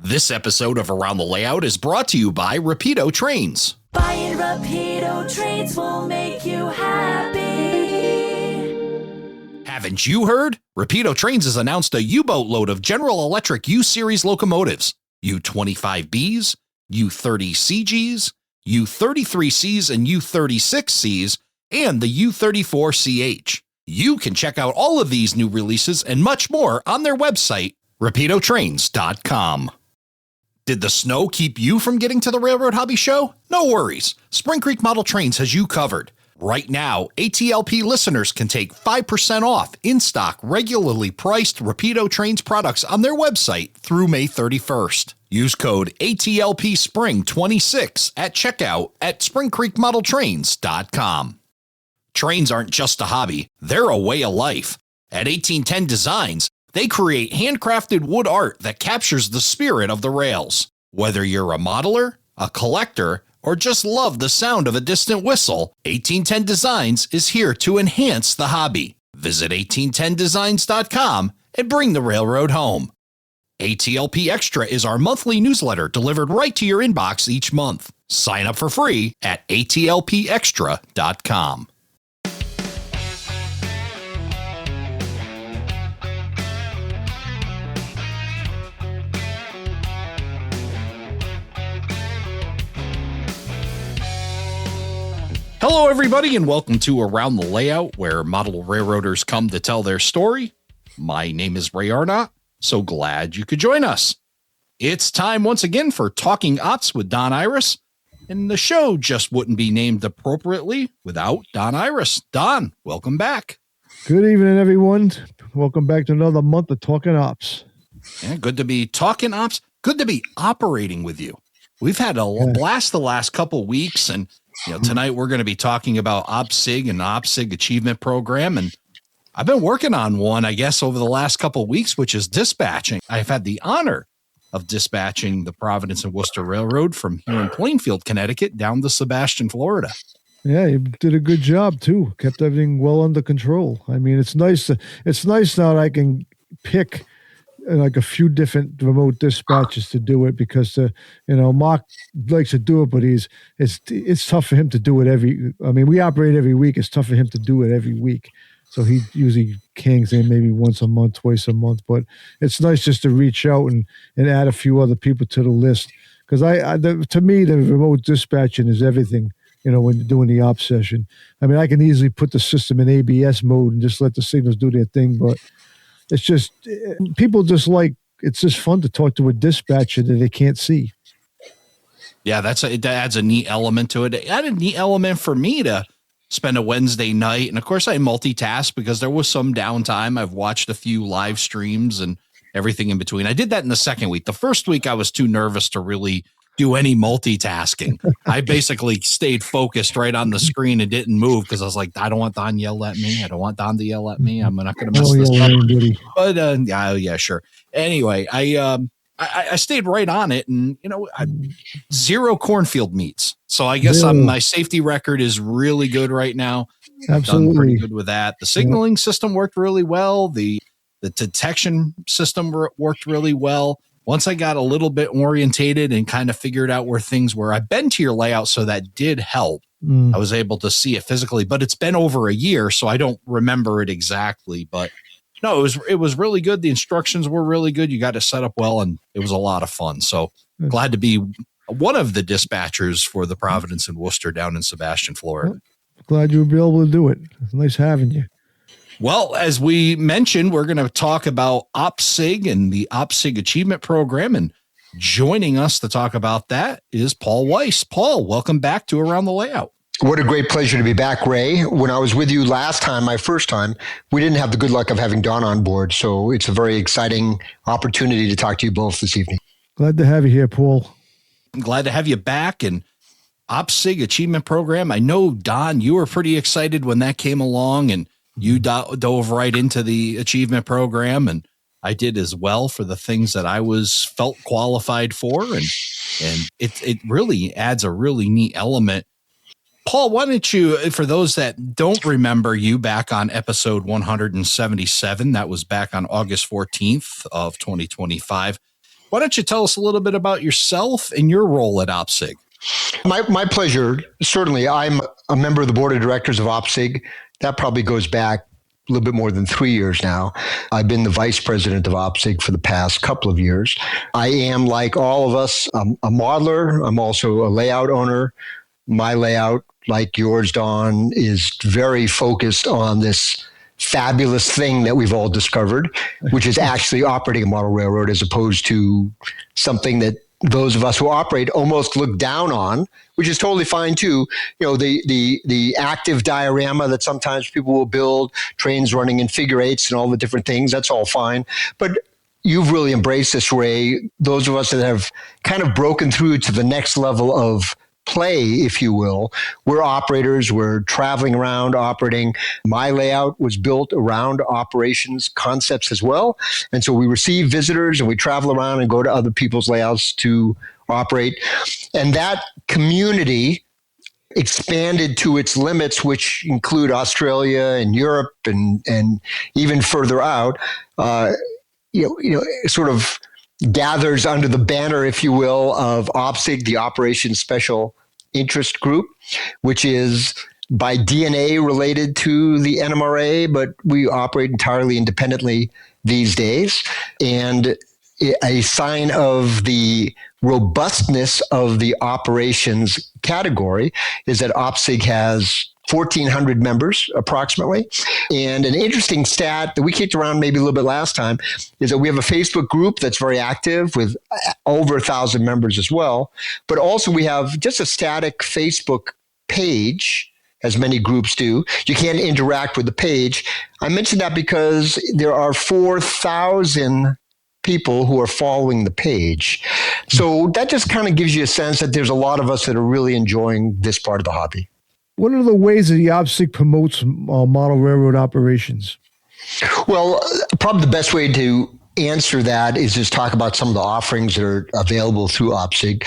This episode of Around the Layout is brought to you by Rapido Trains. Buying Rapido trains will make you happy. Haven't you heard? Rapido Trains has announced a U-boat load of General Electric U-Series locomotives. U-25Bs, U-30CGs, U-33Cs, and U-36Cs, and the U-34CH. You can check out all of these new releases and much more on their website, rapidotrains.com. Did the snow keep you from getting to the Railroad Hobby Show? No worries. Spring Creek Model Trains has you covered. Right now, ATLP listeners can take 5% off in-stock, regularly priced Rapido Trains products on their website through May 31st. Use code ATLPSPRING26 at checkout at springcreekmodeltrains.com. Trains aren't just a hobby, they're a way of life. At 1810 Designs, they create handcrafted wood art that captures the spirit of the rails. Whether you're a modeler, a collector, or just love the sound of a distant whistle, 1810 Designs is here to enhance the hobby. Visit 1810designs.com and bring the railroad home. ATLP Extra is our monthly newsletter delivered right to your inbox each month. Sign up for free at atlpextra.com. Hello, everybody, and welcome to Around the Layout, where model railroaders come to tell their story. My name is Ray Arnott, so glad you could join us. It's time once again for Talking Ops with Don Irace, and the show just wouldn't be named appropriately without Don Irace. Don, welcome back. Good evening, everyone. Welcome back to another month of Talking Ops. Yeah, good to be talking ops. Good to be operating with you. We've had a blast the last couple weeks, and tonight we're going to be talking about OPSIG and OPSIG Achievement Program. And I've been working on one, I guess, over the last couple of weeks, which is dispatching. I've had the honor of dispatching the Providence and Worcester Railroad from here in Plainfield, Connecticut, down to Sebastian, Florida. Yeah, you did a good job, too. Kept everything well under control. I mean, it's nice now that I can pick like a few different remote dispatches to do it because, Mark likes to do it, but it's tough for him to do it we operate every week. It's tough for him to do it every week. So he usually cangs in maybe once a month, twice a month, but it's nice just to reach out and add a few other people to the list. Cause to me, the remote dispatching is everything, when you're doing the ops session. I mean, I can easily put the system in ABS mode and just let the signals do their thing, but it's just, it's just fun to talk to a dispatcher that they can't see. Yeah, that adds a neat element to it. It added a neat element for me to spend a Wednesday night. And of course I multitask because there was some downtime. I've watched a few live streams and everything in between. I did that in the second week. The first week I was too nervous to really do any multitasking. I basically stayed focused right on the screen and didn't move because I was like, I don't want Don to yell at me. I don't want Don to yell at me. I'm not going to mess this up. But yeah, sure. Anyway, I stayed right on it, and zero cornfield meets. So I guess my safety record is really good right now. Absolutely, done pretty good with that. The signaling system worked really well. The detection system worked really well. Once I got a little bit orientated and kind of figured out where things were, I've been to your layout, so that did help. I was able to see it physically, but it's been over a year, so I don't remember it exactly. But no, it was really good. The instructions were really good. You got it set up well, and it was a lot of fun. So glad to be one of the dispatchers for the Providence and Worcester down in Sebastian, Florida. Glad you would be able to do it. It's nice having you. Well, as we mentioned, we're going to talk about OPSIG and the OPSIG Achievement Program, and joining us to talk about that is Paul Weiss. Paul, welcome back to Around the Layout. What a great pleasure to be back, Ray. When I was with you last time, my first time, we didn't have the good luck of having Don on board, so it's a very exciting opportunity to talk to you both this evening. Glad to have you here, Paul. I'm glad to have you back. And OPSIG Achievement Program, I know, Don, you were pretty excited when that came along, and you dove right into the achievement program, and I did as well for the things that I felt qualified for. And it really adds a really neat element. Paul, why don't you, for those that don't remember you back on episode 177, that was back on August 14th of 2025. Why don't you tell us a little bit about yourself and your role at OPSIG? My pleasure. Certainly. I'm a member of the board of directors of OPSIG. That probably goes back a little bit more than 3 years now. I've been the vice president of OPSIG for the past couple of years. I am, like all of us, a modeler. I'm also a layout owner. My layout, like yours, Don, is very focused on this fabulous thing that we've all discovered, which is actually operating a model railroad as opposed to something that those of us who operate almost look down on, which is totally fine too. The active diorama that sometimes people will build, trains running in figure eights and all the different things, that's all fine. But you've really embraced this, Ray. Those of us that have kind of broken through to the next level of play, if you will. We're operators. We're traveling around operating. My layout was built around operations concepts as well. And so we receive visitors and we travel around and go to other people's layouts to operate. And that community expanded to its limits, which include Australia and Europe and even further out, sort of gathers under the banner, if you will, of OPSIG, the Operations Special Interest Group, which is by DNA related to the NMRA, but we operate entirely independently these days. And a sign of the robustness of the operations category is that OPSIG has 1,400 members approximately. And an interesting stat that we kicked around maybe a little bit last time is that we have a Facebook group that's very active with over 1,000 members as well. But also we have just a static Facebook page, as many groups do. You can't interact with the page. I mention that because there are 4,000 people who are following the page. So that just kind of gives you a sense that there's a lot of us that are really enjoying this part of the hobby. What are the ways that the OPSIG promotes model railroad operations? Well, probably the best way to answer that is just talk about some of the offerings that are available through OPSIG.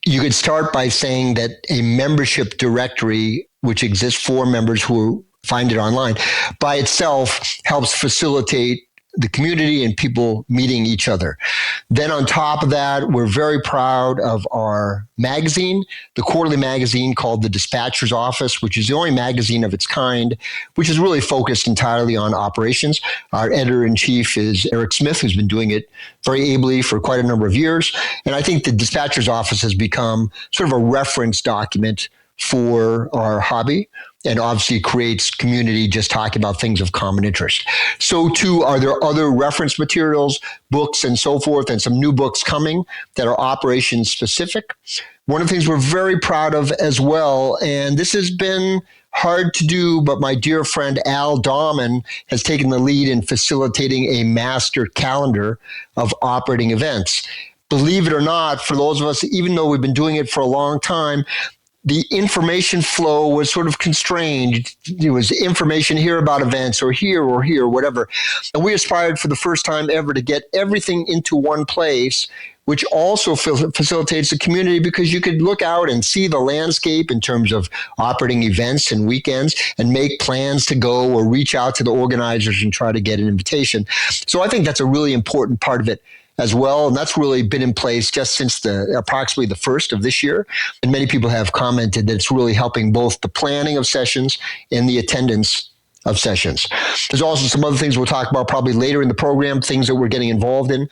You could start by saying that a membership directory, which exists for members who find it online, by itself helps facilitate the community and people meeting each other. Then on top of that, we're very proud of our magazine, the quarterly magazine called The Dispatcher's Office, which is the only magazine of its kind, which is really focused entirely on operations. Our editor-in-chief is Eric Smith, who's been doing it very ably for quite a number of years. And I think the Dispatcher's Office has become sort of a reference document for our hobby, and obviously creates community just talking about things of common interest. So too, are there other reference materials, books and so forth, and some new books coming that are operations specific? One of the things we're very proud of as well, and this has been hard to do, but my dear friend Al Dahman has taken the lead in facilitating a master calendar of operating events. Believe it or not, for those of us, even though we've been doing it for a long time, the information flow was sort of constrained. There was information here about events or here, whatever. And we aspired for the first time ever to get everything into one place, which also facilitates the community because you could look out and see the landscape in terms of operating events and weekends and make plans to go or reach out to the organizers and try to get an invitation. So I think that's a really important part of it as well. And that's really been in place just since approximately the first of this year. And many people have commented that it's really helping both the planning of sessions and the attendance of sessions. There's also some other things we'll talk about probably later in the program, things that we're getting involved in.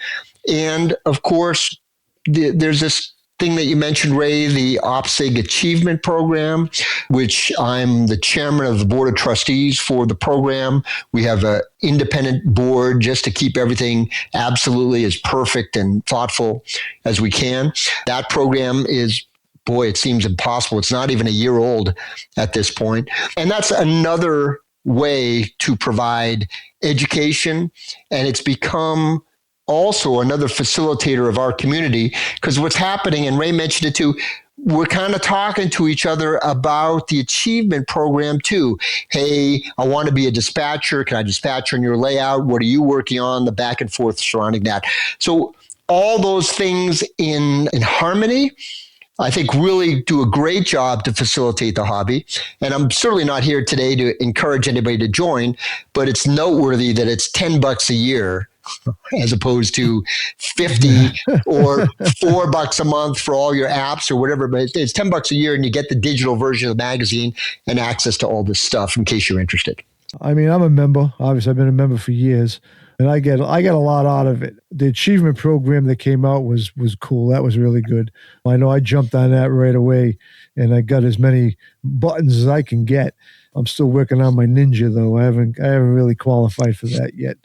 And of course, there's this thing that you mentioned, Ray, the OPSIG Achievement Program, which I'm the chairman of the board of trustees for the program. We have an independent board just to keep everything absolutely as perfect and thoughtful as we can. That program is, boy, it seems impossible. It's not even a year old at this point. And that's another way to provide education, and it's become also another facilitator of our community, because what's happening, and Ray mentioned it too, we're kind of talking to each other about the achievement program too. Hey, I want to be a dispatcher. Can I dispatch on your layout? What are you working on? The back and forth surrounding that. So all those things in harmony, I think really do a great job to facilitate the hobby. And I'm certainly not here today to encourage anybody to join, but it's noteworthy that it's $10 a year as opposed to 50 or $4 a month for all your apps or whatever. But it's $10 a year and you get the digital version of the magazine and access to all this stuff in case you're interested. I mean, I'm a member. Obviously, I've been a member for years, and I get a lot out of it. The achievement program that came out was cool. That was really good. I know I jumped on that right away, and I got as many buttons as I can get. I'm still working on my Ninja, though. I haven't really qualified for that yet.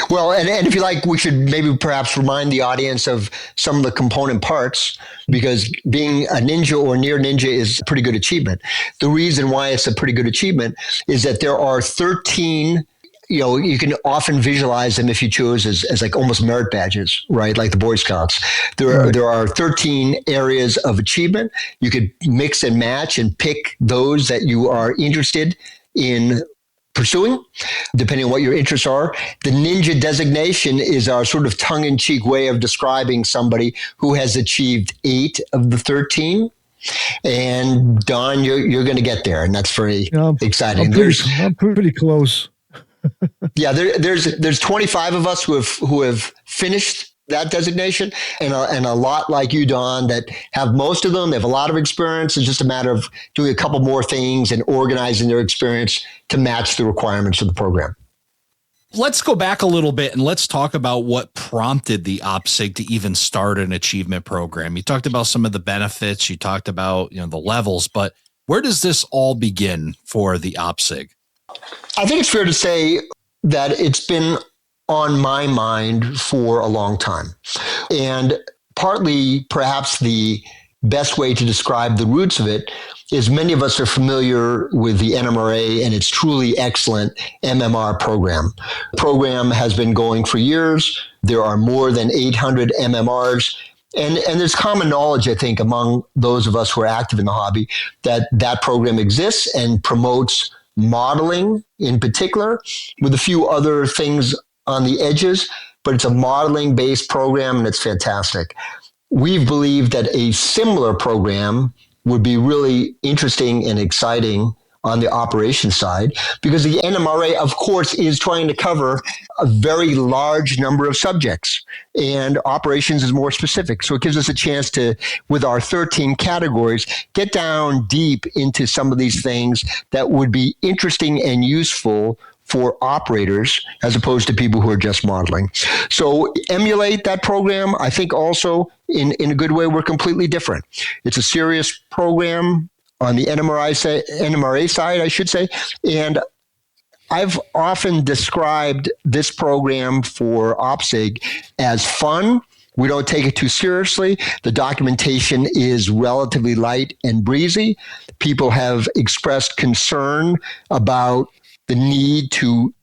Well, and if you like, we should maybe perhaps remind the audience of some of the component parts, because being a ninja or near ninja is a pretty good achievement. The reason why it's a pretty good achievement is that there are 13, you can often visualize them if you choose as like almost merit badges, right? Like the Boy Scouts. There are 13 areas of achievement. You could mix and match and pick those that you are interested in pursuing, depending on what your interests are. The ninja designation is our sort of tongue-in-cheek way of describing somebody who has achieved 8 of the 13. And Don, you're going to get there, and that's very exciting. I'm pretty close. Yeah, there's 25 of us who have finished that designation, and a lot like you, Don, that have most of them. They have a lot of experience. It's just a matter of doing a couple more things and organizing their experience to match the requirements of the program. Let's go back a little bit and let's talk about what prompted the OPSIG to even start an achievement program. You talked about some of the benefits. You talked about the levels, but where does this all begin for the OPSIG? I think it's fair to say that it's been on my mind for a long time. And partly, perhaps the best way to describe the roots of it is many of us are familiar with the NMRA and its truly excellent MMR program. The program has been going for years. There are more than 800 MMRs. And there's common knowledge, I think, among those of us who are active in the hobby that program exists and promotes modeling in particular, with a few other things on the edges, but it's a modeling-based program, and it's fantastic. We've believed that a similar program would be really interesting and exciting on the operations side, because the NMRA, of course, is trying to cover a very large number of subjects, and operations is more specific. So it gives us a chance to, with our 13 categories, get down deep into some of these things that would be interesting and useful for operators as opposed to people who are just modeling. So emulate that program. I think also in a good way, we're completely different. It's a serious program on the NMRA side, I should say. And I've often described this program for OPSIG as fun. We don't take it too seriously. The documentation is relatively light and breezy. People have expressed concern about the need to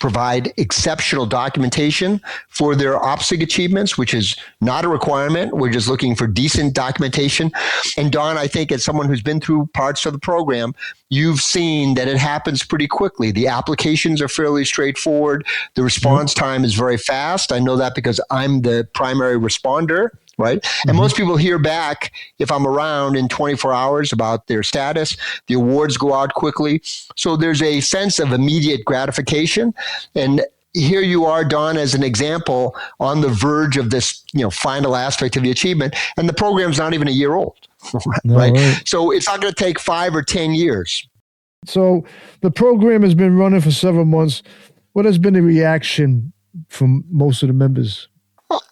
provide exceptional documentation for their OPSIG achievements, which is not a requirement. We're just looking for decent documentation. And Don, I think as someone who's been through parts of the program, you've seen that it happens pretty quickly. The applications are fairly straightforward. The response time is very fast. I know that because I'm the primary responder. Right. And most people hear back, if I'm around, in 24 hours about their status. The awards go out quickly. So there's a sense of immediate gratification. And here you are, Don, as an example, on the verge of this, final aspect of the achievement. And the program's not even a year old. Right. So it's not going to take 5 or 10 years. So the program has been running for several months. What has been the reaction from most of the members?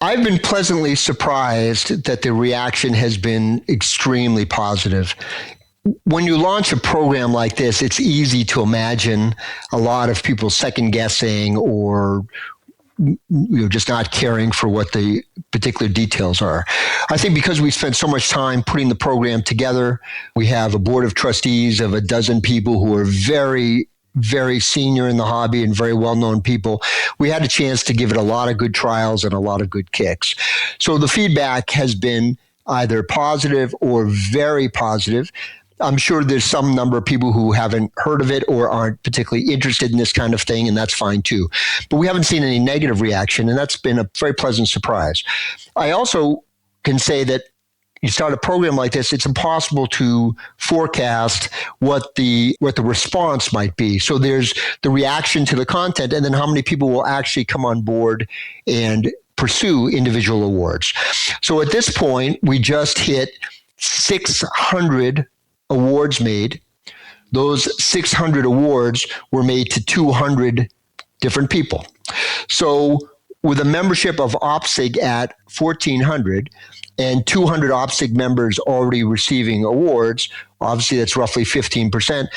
I've been pleasantly surprised that the reaction has been extremely positive. When you launch a program like this, it's easy to imagine a lot of people second guessing or just not caring for what the particular details are. I think because we spent so much time putting the program together, we have a board of trustees of a dozen people who are very, very senior in the hobby and very well-known people. We had a chance to give it a lot of good trials and a lot of good kicks. So the feedback has been either positive or very positive. I'm sure there's some number of people who haven't heard of it or aren't particularly interested in this kind of thing, and that's fine too. But we haven't seen any negative reaction, and that's been a very pleasant surprise. I also can say that you start a program like this, it's impossible to forecast what the response might be. So there's the reaction to the content, and then how many people will actually come on board and pursue individual awards. So at this point, we just hit 600 awards made. Those 600 awards were made to 200 different people. So with a membership of OPSIG at 1,400 and 200 OPSIG members already receiving awards, obviously that's roughly 15%.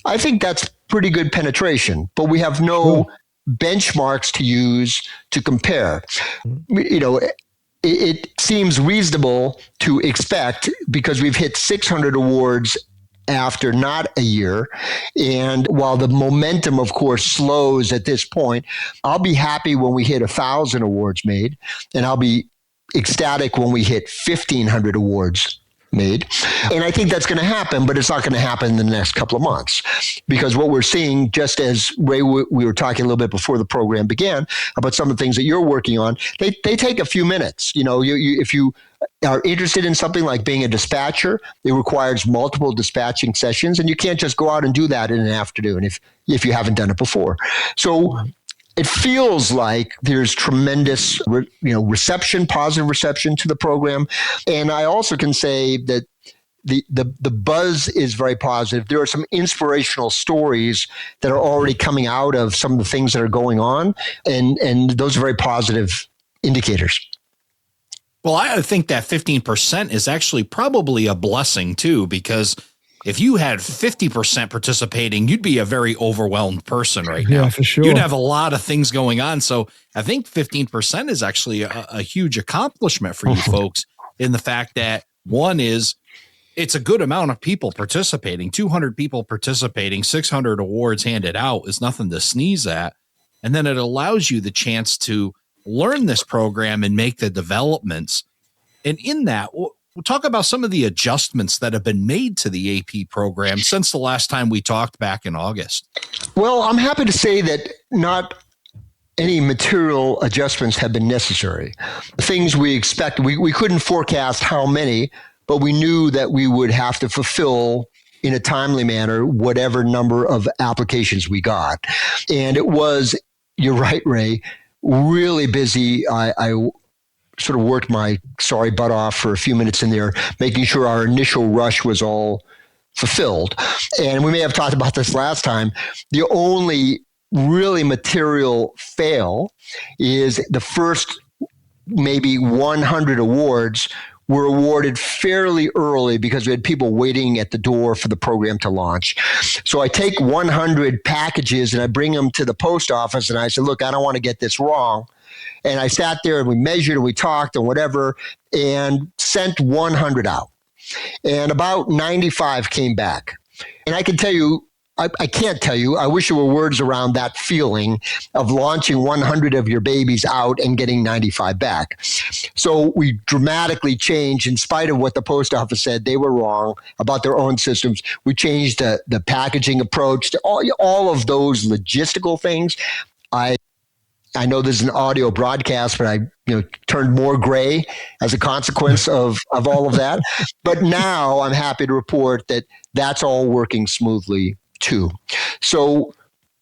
I think that's pretty good penetration, but we have no benchmarks to use to compare. You know, it seems reasonable to expect, because we've hit 600 awards after not a year. And while the momentum, of course, slows at this point, I'll be happy when we hit 1,000 awards made, and I'll be ecstatic when we hit 1,500 awards made. And I think that's going to happen, but it's not going to happen in the next couple of months, because what we're seeing, just as Ray, we were talking a little bit before the program began about some of the things that you're working on, they take a few minutes. You know, if you are interested in something like being a dispatcher, it requires multiple dispatching sessions, and you can't just go out and do that in an afternoon if you haven't done it before. So it feels like there's tremendous, reception, positive reception to the program. And I also can say that the buzz is very positive. There are some inspirational stories that are already coming out of some of the things that are going on, and those are very positive indicators. Well, I think that 15% is actually probably a blessing too, because if you had 50% participating, you'd be a very overwhelmed person right now. Yeah, for sure. You'd have a lot of things going on. So I think 15% is actually a huge accomplishment for you folks, in the fact that, one is, it's a good amount of people participating. 200 people participating, 600 awards handed out is nothing to sneeze at. And then it allows you the chance to learn this program and make the developments. And in that, we'll talk about some of the adjustments that have been made to the AP program since the last time we talked back in August. Well, I'm happy to say that not any material adjustments have been necessary. The things we expected, we couldn't forecast how many, but we knew that we would have to fulfill in a timely manner whatever number of applications we got. And it was, you're right, Ray, really busy. I sort of worked my sorry butt off for a few minutes in there, making sure our initial rush was all fulfilled. And we may have talked about this last time. The only really material fail is the first maybe 100 awards were awarded fairly early because we had people waiting at the door for the program to launch. So I take 100 packages and I bring them to the post office, and I said, look, I don't want to get this wrong. And I sat there and we measured and we talked and whatever, and sent 100 out. And about 95 came back. And I can tell you, I can't tell you, I wish there were words around that feeling of launching 100 of your babies out and getting 95 back. So we dramatically changed, in spite of what the post office said they were wrong about their own systems. We changed the packaging approach to all of those logistical things. I know this is an audio broadcast, but I turned more gray as a consequence of all of that. But now I'm happy to report that that's all working smoothly too. So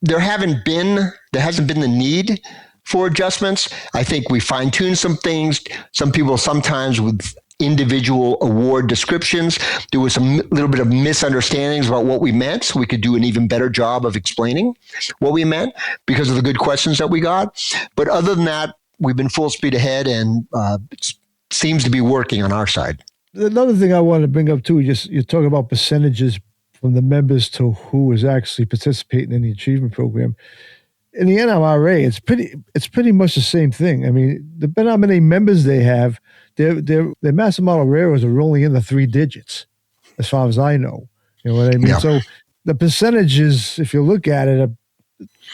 there hasn't been the need for adjustments. I think we fine-tuned some things. Some people sometimes with individual award descriptions, there was some little bit of misunderstandings about what we meant, so we could do an even better job of explaining what we meant because of the good questions that we got. But other than that, we've been full speed ahead, and it seems to be working on our side. Another thing I wanted to bring up too, you talk about percentages from the members to who is actually participating in the achievement program. In the NRA, it's pretty much the same thing. I mean, depending on how many members they have, their mass amount of rares are only in the 3 digits, as far as I know. You know what I mean? Yeah. So the percentages, if you look at it,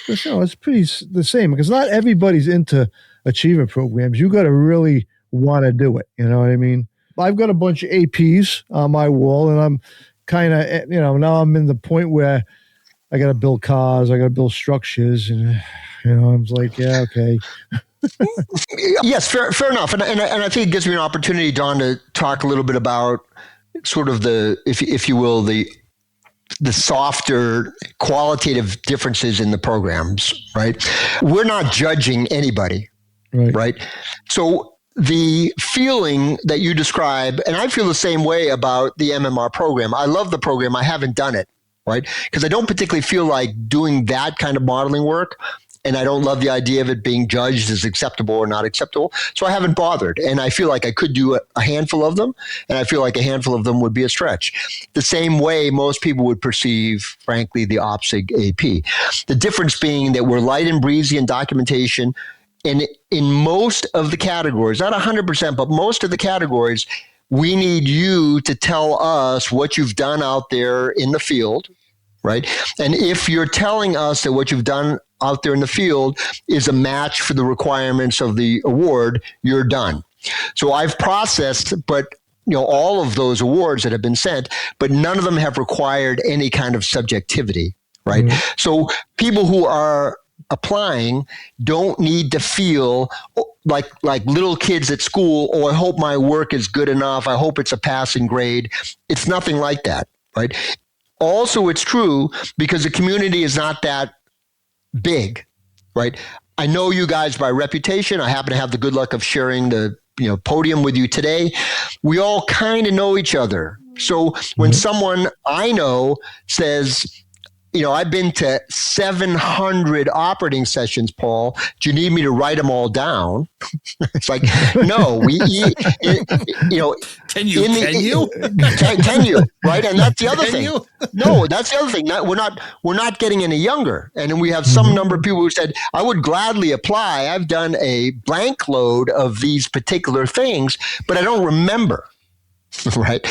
it's pretty the same, because not everybody's into achievement programs. You got to really want to do it. You know what I mean? I've got a bunch of APs on my wall, and I'm kind of, now I'm in the point where I got to build cars, I got to build structures, and, I'm like, yeah, okay. Yes, fair enough. And I think it gives me an opportunity, Don, to talk a little bit about sort of the, if you will, the softer qualitative differences in the programs, right? We're not judging anybody, right? So the feeling that you describe, and I feel the same way about the MMR program. I love the program. I haven't done it, right? Because I don't particularly feel like doing that kind of modeling work. And I don't love the idea of it being judged as acceptable or not acceptable. So I haven't bothered. And I feel like I could do a handful of them. And I feel like a handful of them would be a stretch. The same way most people would perceive, frankly, the OPSIG AP. The difference being that we're light and breezy in documentation. And in most of the categories, not 100%, but most of the categories, we need you to tell us what you've done out there in the field, right? And if you're telling us that what you've done out there in the field is a match for the requirements of the award, you're done. So I've processed, but all of those awards that have been sent, but none of them have required any kind of subjectivity, right? Mm-hmm. So people who are applying don't need to feel like little kids at school, I hope my work is good enough. I hope it's a passing grade. It's nothing like that, right? Also, it's true because the community is not that big, right? I know you guys by reputation. I happen to have the good luck of sharing the podium with you today. We all kind of know each other. So when someone I know says, I've been to 700 operating sessions, Paul. Do you need me to write them all down? It's like, no, Can you? Right? And that's the other thing. No, that's the other thing. We're not getting any younger. And then we have some number of people who said, I would gladly apply. I've done a blank load of these particular things, but I don't remember. Right.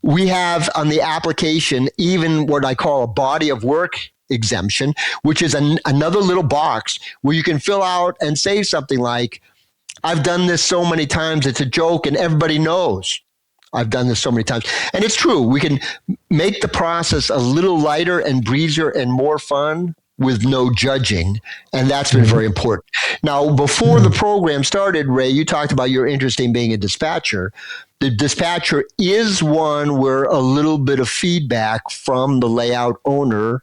We have on the application even what I call a body of work exemption, which is another little box where you can fill out and say something like, I've done this so many times, it's a joke, and everybody knows I've done this so many times. And it's true. We can make the process a little lighter and breezier and more fun with no judging. And that's been very important. Now, before the program started, Ray, you talked about your interest in being a dispatcher. The dispatcher is one where a little bit of feedback from the layout owner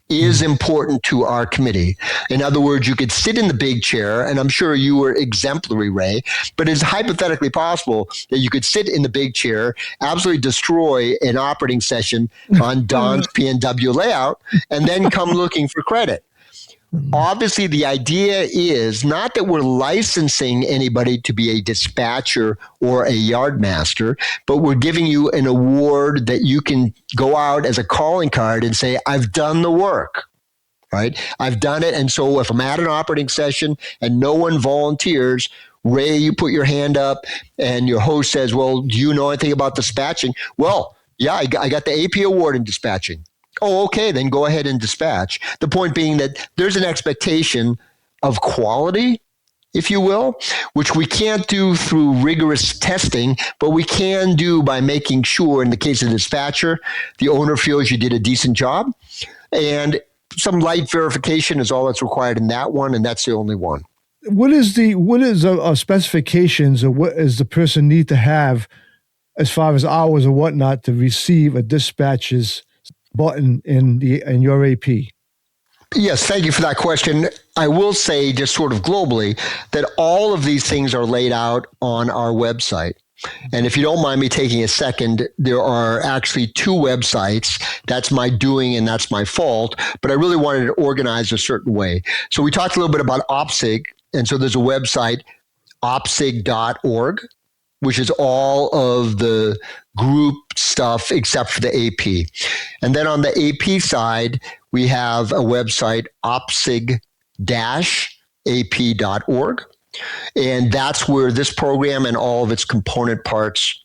is important to our committee. In other words, you could sit in the big chair, and I'm sure you were exemplary, Ray, but it's hypothetically possible that you could sit in the big chair, absolutely destroy an operating session on Don's PNW layout, and then come looking for credit. Obviously, the idea is not that we're licensing anybody to be a dispatcher or a yardmaster, but we're giving you an award that you can go out as a calling card and say, I've done the work, right? I've done it. And so if I'm at an operating session and no one volunteers, Ray, you put your hand up and your host says, well, do you know anything about dispatching? Well, yeah, I got the AP award in dispatching. Oh, okay, then go ahead and dispatch. The point being that there's an expectation of quality, if you will, which we can't do through rigorous testing, but we can do by making sure, in the case of the dispatcher, the owner feels you did a decent job. And some light verification is all that's required in that one, and that's the only one. What is specifications, or what does the person need to have as far as hours or whatnot to receive a dispatcher's button in your AP? Yes, thank you for that question. I will say, just sort of globally, that all of these things are laid out on our website. And if you don't mind me taking a second, there are actually two websites. That's my doing and that's my fault, but I really wanted to organize a certain way. So we talked a little bit about OPSIG, and so there's a website, opsig.org, which is all of the group stuff except for the AP. And then on the AP side, we have a website, opsig-ap.org. And that's where this program and all of its component parts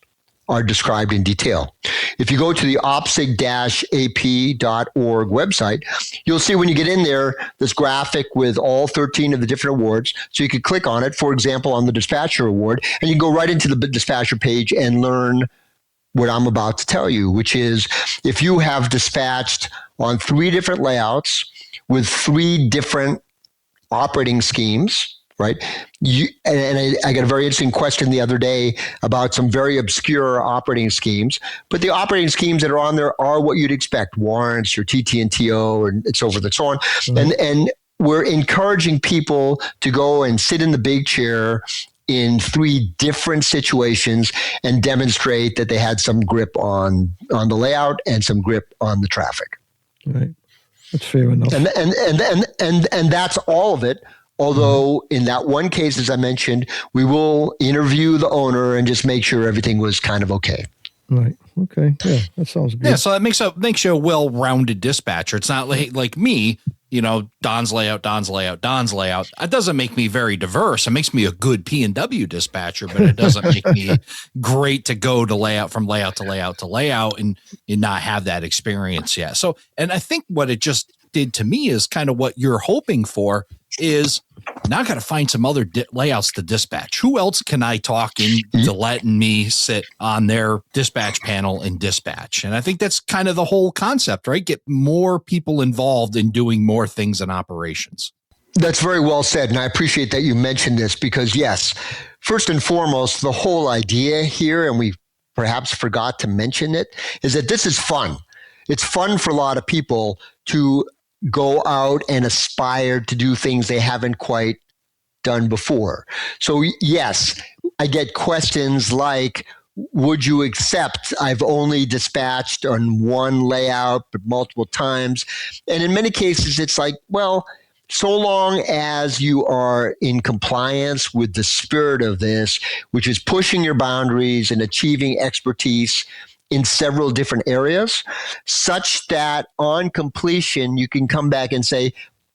are described in detail. If you go to the opsig-ap.org website, you'll see when you get in there, this graphic with all 13 of the different awards. So you could click on it, for example, on the dispatcher award, and you can go right into the dispatcher page and learn what I'm about to tell you, which is if you have dispatched on 3 different layouts with 3 different operating schemes, right? I got a very interesting question the other day about some very obscure operating schemes, but the operating schemes that are on there are what you'd expect: warrants or TT&TO and so forth and so on. And we're encouraging people to go and sit in the big chair in 3 different situations and demonstrate that they had some grip on the layout and some grip on the traffic. Right. That's fair enough. And that's all of it. Although in that one case, as I mentioned, we will interview the owner and just make sure everything was kind of okay. Right. Okay. Yeah, that sounds good. Yeah, so that makes you a well-rounded dispatcher. It's not like me, Don's layout. That doesn't make me very diverse. It makes me a good P&W dispatcher, but it doesn't make me great to go to layout from layout to layout to layout and not have that experience yet. So, and I think what it just did to me is kind of what you're hoping for is now I got to find some other layouts to dispatch. Who else can I talk into letting me sit on their dispatch panel and dispatch? And I think that's kind of the whole concept, right? Get more people involved in doing more things in operations. That's very well said. And I appreciate that you mentioned this because, yes, first and foremost, the whole idea here, and we perhaps forgot to mention it, is that this is fun. It's fun for a lot of people to go out and aspire to do things they haven't quite done before. So yes, I get questions like, would you accept I've only dispatched on one layout but multiple times? And in many cases, it's like, well, so long as you are in compliance with the spirit of this, which is pushing your boundaries and achieving expertise in several different areas, such that on completion, you can come back and say,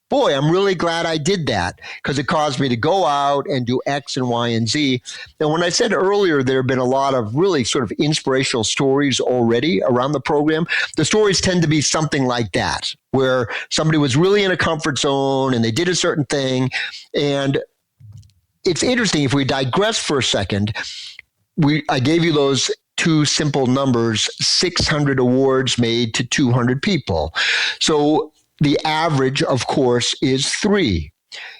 boy, I'm really glad I did that because it caused me to go out and do X and Y and Z. And when I said earlier, there have been a lot of really sort of inspirational stories already around the program. The stories tend to be something like that, where somebody was really in a comfort zone and they did a certain thing. And it's interesting, if we digress for a second, I gave you those 2 simple numbers, 600 awards made to 200 people. So the average, of course, is 3.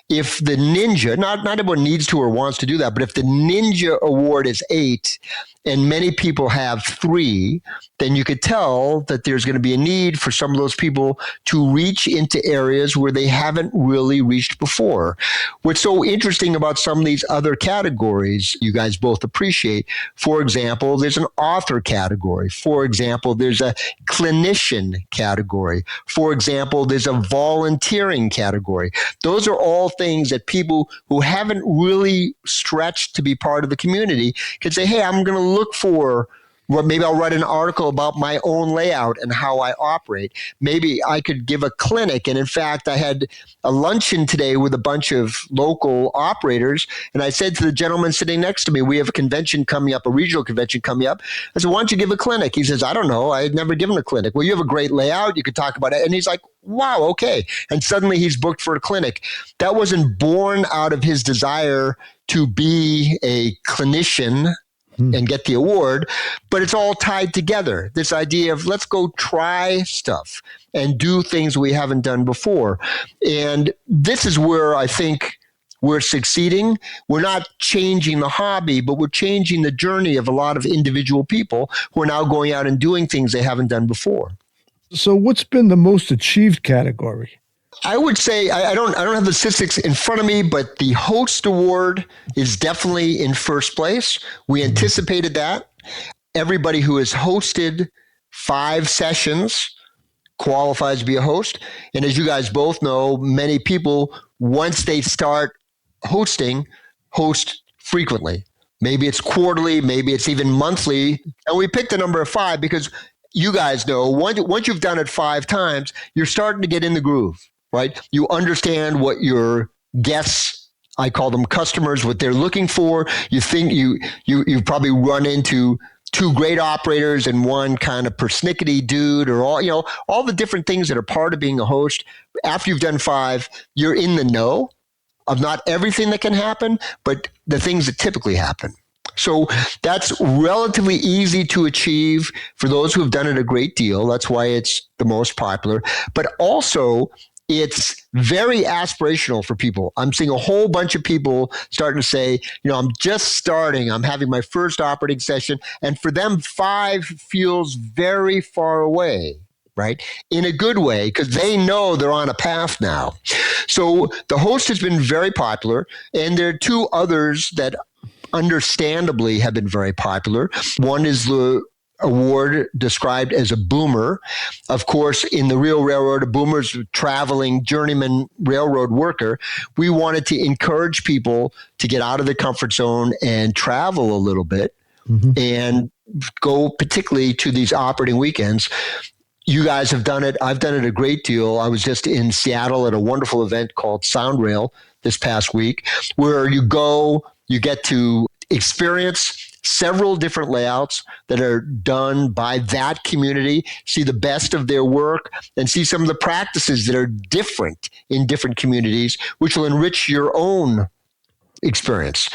If the Ninja, not everyone needs to or wants to do that, but if the Ninja award is 8 and many people have 3, then you could tell that there's going to be a need for some of those people to reach into areas where they haven't really reached before. What's so interesting about some of these other categories you guys both appreciate, for example, there's an author category. For example, there's a clinician category. For example, there's a volunteering category. Those are all things that people who haven't really stretched to be part of the community can say, hey, I'm going to look for, maybe I'll write an article about my own layout and how I operate. Maybe I could give a clinic. And in fact, I had a luncheon today with a bunch of local operators. And I said to the gentleman sitting next to me, we have a convention coming up, a regional convention coming up. I said, why don't you give a clinic? He says, I don't know. I had never given a clinic. Well, you have a great layout. You could talk about it. And he's like, wow, okay. And suddenly he's booked for a clinic. That wasn't born out of his desire to be a clinician and get the award, but it's all tied together. This idea of let's go try stuff and do things we haven't done before. And this is where I think we're succeeding. We're not changing the hobby, but we're changing the journey of a lot of individual people who are now going out and doing things they haven't done before. So what's been the most achieved category? I would say I don't have the statistics in front of me, but the host award is definitely in first place. We anticipated that. Everybody who has hosted 5 sessions qualifies to be a host. And as you guys both know, many people, once they start hosting, host frequently. Maybe it's quarterly, maybe it's even monthly. And we picked the number of 5 because you guys know once you've done it 5 times, you're starting to get in the groove. Right? You understand what your guests, I call them customers, what they're looking for. You think you probably run into 2 great operators and one kind of persnickety dude, or all the different things that are part of being a host. After you've done 5, you're in the know of not everything that can happen, but the things that typically happen. So that's relatively easy to achieve for those who have done it a great deal. That's why it's the most popular. But also, it's very aspirational for people. I'm seeing a whole bunch of people starting to say, I'm just starting. I'm having my first operating session. And for them, 5 feels very far away, right? In a good way, because they know they're on a path now. So the host has been very popular. And there are 2 others that understandably have been very popular. One is the award described as a boomer. Of course, in the real railroad, a boomer is a traveling journeyman railroad worker. We wanted to encourage people to get out of their comfort zone and travel a little bit and go particularly to these operating weekends. You guys have done it. I've done it a great deal. I was just in Seattle at a wonderful event called Sound Rail this past week, where you go, you get to experience several different layouts that are done by that community, see the best of their work, and see some of the practices that are different in different communities, which will enrich your own experience.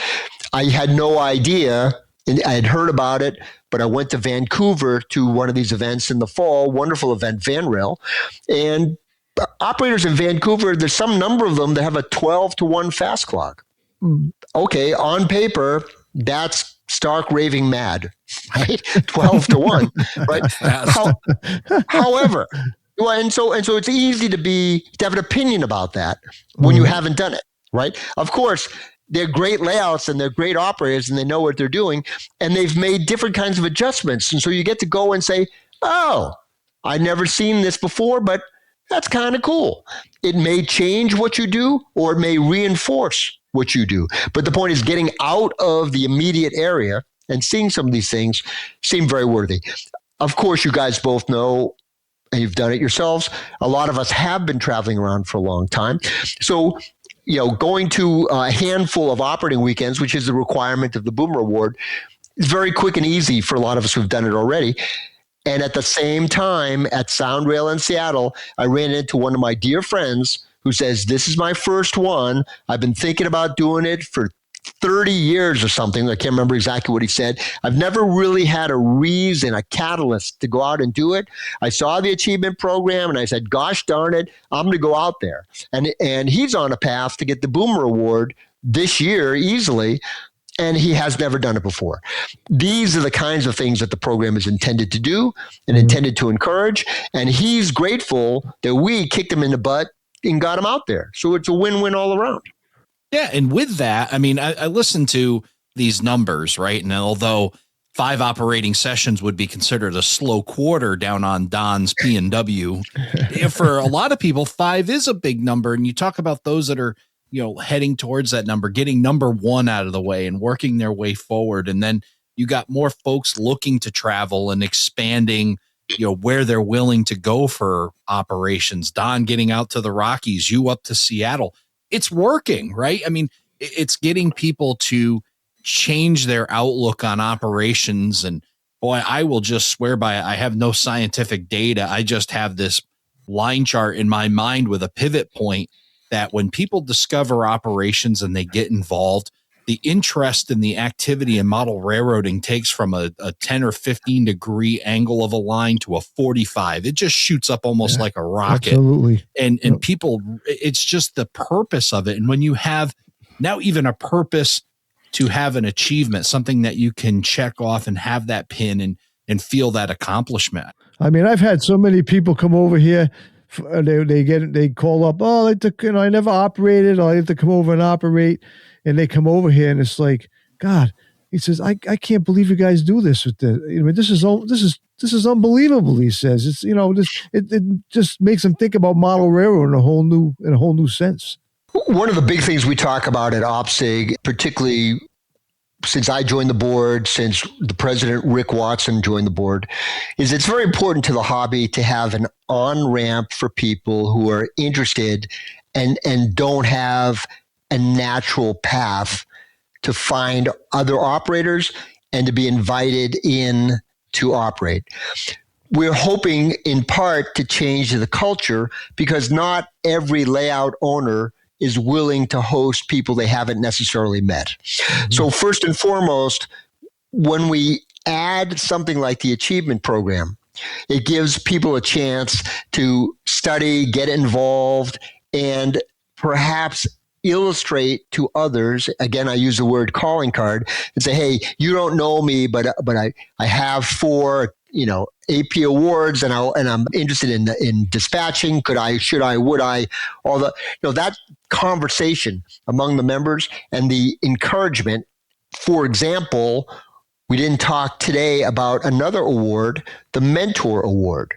I had no idea, and I had heard about it, but I went to Vancouver to one of these events in the fall, wonderful event, Van Rail, and operators in Vancouver, there's some number of them that have a 12-to-1 fast clock. Okay, on paper, that's stark raving mad, right? 12-to-1, right? However, and so it's easy to have an opinion about that when you haven't done it, right? Of course, they're great layouts and they're great operators and they know what they're doing, and they've made different kinds of adjustments. And so you get to go and say, oh, I've never seen this before, but that's kind of cool. It may change what you do, or it may reinforce what you do. But the point is getting out of the immediate area and seeing some of these things seem very worthy. Of course, you guys both know, and you've done it yourselves, a lot of us have been traveling around for a long time. So, going to a handful of operating weekends, which is the requirement of the Boomer Award, is very quick and easy for a lot of us who've done it already. And at the same time, at Sound Rail in Seattle, I ran into one of my dear friends who says, this is my first one. I've been thinking about doing it for 30 years or something. I can't remember exactly what he said. I've never really had a reason, a catalyst to go out and do it. I saw the achievement program and I said, gosh darn it, I'm going to go out there. And he's on a path to get the Boomer Award this year easily. And he has never done it before. These are the kinds of things that the program is intended to do and intended to encourage. And he's grateful that we kicked him in the butt and got him out there. So it's a win-win all around. Yeah. And with that, I mean, I listened to these numbers, right? And although 5 operating sessions would be considered a slow quarter down on Don's P&W, for a lot of people, 5 is a big number. And you talk about those that are, heading towards that number, getting number 1 out of the way and working their way forward. And then you got more folks looking to travel and expanding, where they're willing to go for operations. Don getting out to the Rockies, you up to Seattle. It's working, right? I mean, it's getting people to change their outlook on operations. And boy, I will just swear by it. I have no scientific data. I just have this line chart in my mind with a pivot point that when people discover operations and they get involved, the interest in the activity in model railroading takes from a 10 or 15 degree angle of a line to a 45. It just shoots up almost like a rocket. Absolutely. And people, it's just the purpose of it. And when you have now even a purpose to have an achievement, something that you can check off and have that pin and feel that accomplishment. I mean, I've had so many people come over here. They call up, oh, I never operated. I have to come over and operate. And they come over here and it's like, God, he says, I can't believe you guys do this with this. I mean, this is unbelievable. He says, it's, it just makes them think about model railroad in a whole new sense. One of the big things we talk about at OPSIG, particularly since I joined the board, since the president, Rick Watson, joined the board, is it's very important to the hobby to have an on-ramp for people who are interested and don't have a natural path to find other operators and to be invited in to operate. We're hoping in part to change the culture because not every layout owner is willing to host people they haven't necessarily met. Mm-hmm. So first and foremost, when we add something like the achievement program, It gives people a chance to study, get involved, and perhaps illustrate to others. Again, I use the word calling card and say, hey, you don't know me, but I have 4, AP awards, and I'm interested in dispatching. Should I, would I, all the, that conversation among the members and the encouragement. For example, we didn't talk today about another award, the Mentor Award,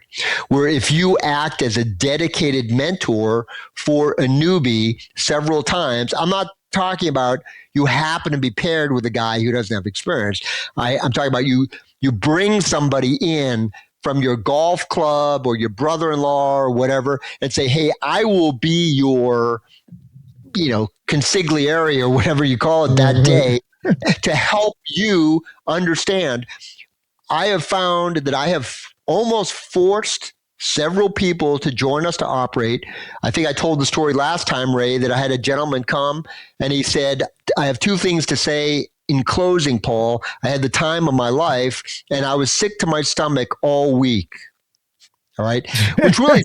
where if you act as a dedicated mentor for a newbie several times, I'm not talking about you happen to be paired with a guy who doesn't have experience. I'm talking about you bring somebody in from your golf club or your brother-in-law or whatever and say, hey, I will be your, consigliere or whatever you call it that day to help you understand. I have found that I have almost forced several people to join us to operate. I think I told the story last time, Ray, that I had a gentleman come and he said, I have 2 things to say in closing, Paul. I had the time of my life and I was sick to my stomach all week. All right. Which really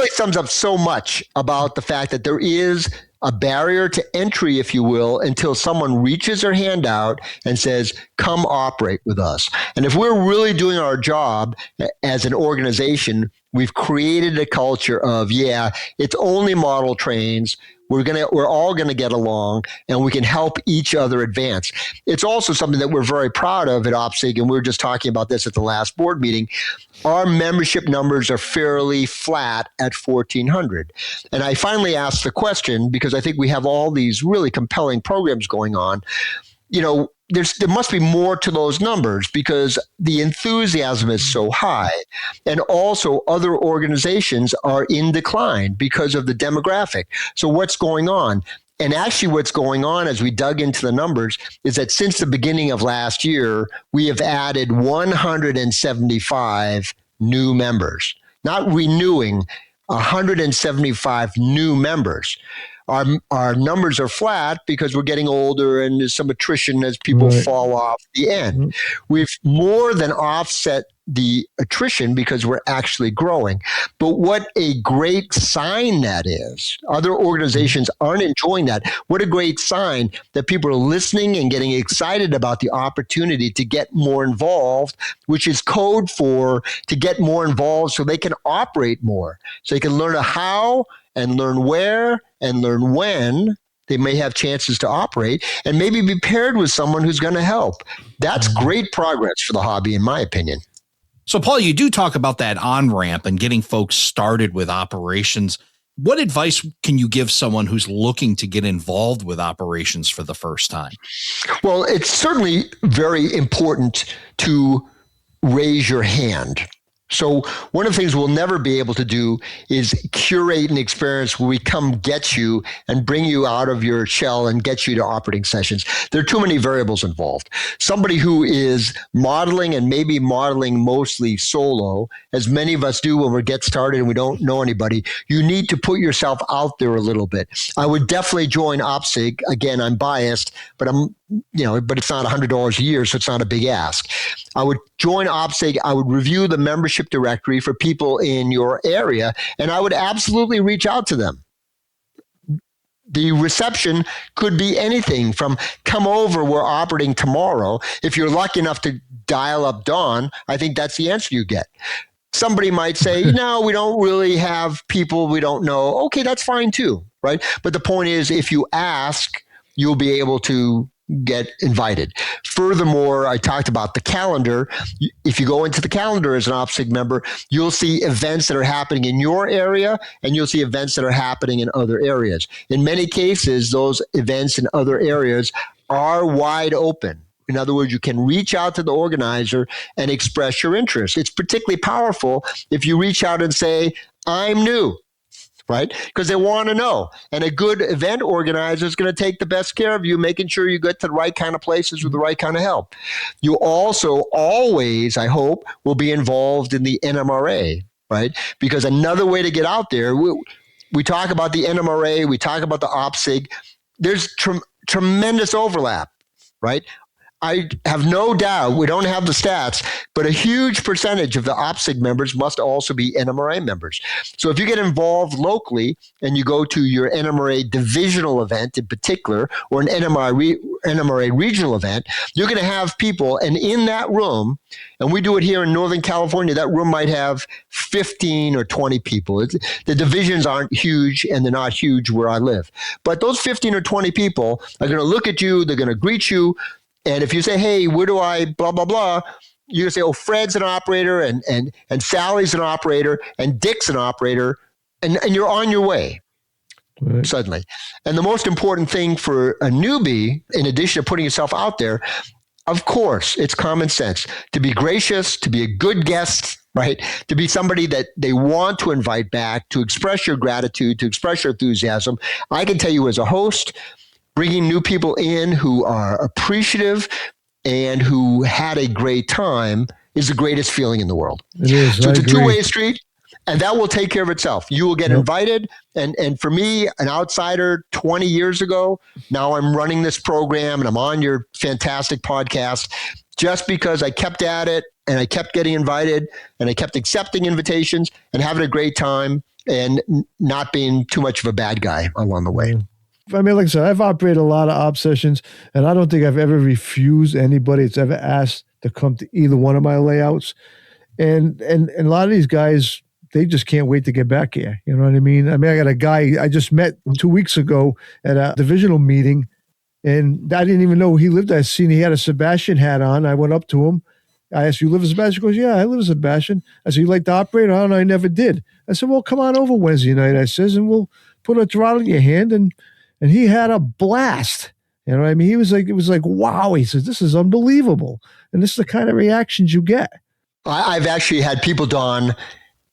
sums up so much about the fact that there is a barrier to entry, if you will, until someone reaches their hand out and says, come operate with us. And if we're really doing our job as an organization, we've created a culture of, it's only model trains. We're all gonna get along, and we can help each other advance. It's also something that we're very proud of at OPSIG, and we were just talking about this at the last board meeting. Our membership numbers are fairly flat at 1,400. And I finally asked the question, because I think we have all these really compelling programs going on. There must be more to those numbers because the enthusiasm is so high. And also other organizations are in decline because of the demographic. So what's going on? And actually what's going on as we dug into the numbers is that since the beginning of last year, we have added 175 new members, not renewing, 175 new members. Our numbers are flat because we're getting older and there's some attrition as people fall off the end. We've more than offset the attrition because we're actually growing. But what a great sign that is. Other organizations aren't enjoying that. What a great sign that people are listening and getting excited about the opportunity to get more involved, which is code for to get more involved so they can operate more. So they can learn how and learn where and learn when they may have chances to operate and maybe be paired with someone who's going to help. That's great progress for the hobby, in my opinion. So, Paul, you do talk about that on-ramp and getting folks started with operations. What advice can you give someone who's looking to get involved with operations for the first time? Well, it's certainly very important to raise your hand. So one of the things we'll never be able to do is curate an experience where we come get you and bring you out of your shell and get you to operating sessions. There are too many variables involved. Somebody who is modeling and maybe modeling mostly solo, as many of us do when we get started and we don't know anybody, you need to put yourself out there a little bit. I would definitely join OPSIG. Again, I'm biased, but but it's not $100 a year, so it's not a big ask. I would join OPSIG. I would review the membership directory for people in your area, and I would absolutely reach out to them. The reception could be anything from come over, we're operating tomorrow. If you're lucky enough to dial up Don, I think that's the answer you get. Somebody might say, no, we don't really have people we don't know. Okay, that's fine too, right? But the point is, if you ask, you'll be able to get invited. Furthermore, I talked about the calendar. If you go into the calendar as an OPSIG member, you'll see events that are happening in your area and you'll see events that are happening in other areas. In many cases, those events in other areas are wide open. In other words, you can reach out to the organizer and express your interest. It's particularly powerful if you reach out and say, I'm new. Right? Because they want to know. And a good event organizer is going to take the best care of you, making sure you get to the right kind of places with the right kind of help. You also always, I hope, will be involved in the NMRA, right? Because another way to get out there, we talk about the NMRA, we talk about the OPSIG. There's tremendous overlap, right? I have no doubt, we don't have the stats, but a huge percentage of the OPSIG members must also be NMRA members. So if you get involved locally and you go to your NMRA divisional event in particular, or an NMRA regional event, you're going to have people, and in that room, and we do it here in Northern California, that room might have 15 or 20 people. The divisions aren't huge, and they're not huge where I live. But those 15 or 20 people are going to look at you, they're going to greet you, and if you say, hey, where do I blah, blah, blah, you're going to say, oh, Fred's an operator, and Sally's an operator, and Dick's an operator, and you're on your way. Right. Suddenly. And the most important thing for a newbie, in addition to putting yourself out there, of course, it's common sense to be gracious, to be a good guest, right? To be somebody that they want to invite back, to express your gratitude, to express your enthusiasm. I can tell you as a host, bringing new people in who are appreciative and who had a great time is the greatest feeling in the world. It is. So it's a two-way street, and that will take care of itself. You will get invited. And for me, an outsider 20 years ago, now I'm running this program and I'm on your fantastic podcast just because I kept at it and I kept getting invited and I kept accepting invitations and having a great time and not being too much of a bad guy along the way. I mean, like I said, I've operated a lot of op sessions, and I don't think I've ever refused anybody that's ever asked to come to either one of my layouts. And a lot of these guys, they just can't wait to get back here. You know what I mean? I got a guy I just met 2 weeks ago at a divisional meeting, and I didn't even know he lived. I seen he had a Sebastian hat on. I went up to him. I asked, you live in Sebastian? He goes, yeah, I live in Sebastian. I said, you like to operate? Oh, no, I never did. I said, well, come on over Wednesday night, I says, and we'll put a throttle in your hand. And he had a blast. You know what I mean? It was like, wow. He says, this is unbelievable. And this is the kind of reactions you get. I've actually had people, Don,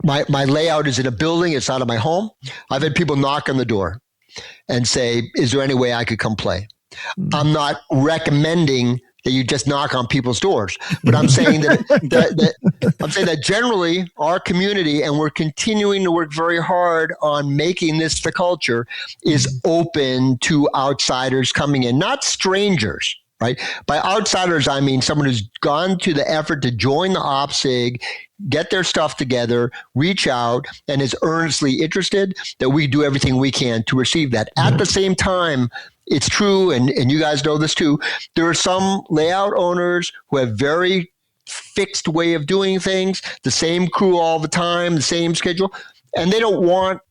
my layout is in a building. It's not at my home. I've had people knock on the door and say, is there any way I could come play? I'm not recommending that you just knock on people's doors, but I'm saying that generally our community, and we're continuing to work very hard on making this the culture, is open to outsiders coming in, not strangers. Right? By outsiders, I mean someone who's gone to the effort to join the OPSIG, get their stuff together, reach out, and is earnestly interested, that we do everything we can to receive that. At the same time, it's true, and you guys know this too, there are some layout owners who have very fixed way of doing things, the same crew all the time, the same schedule, and they don't want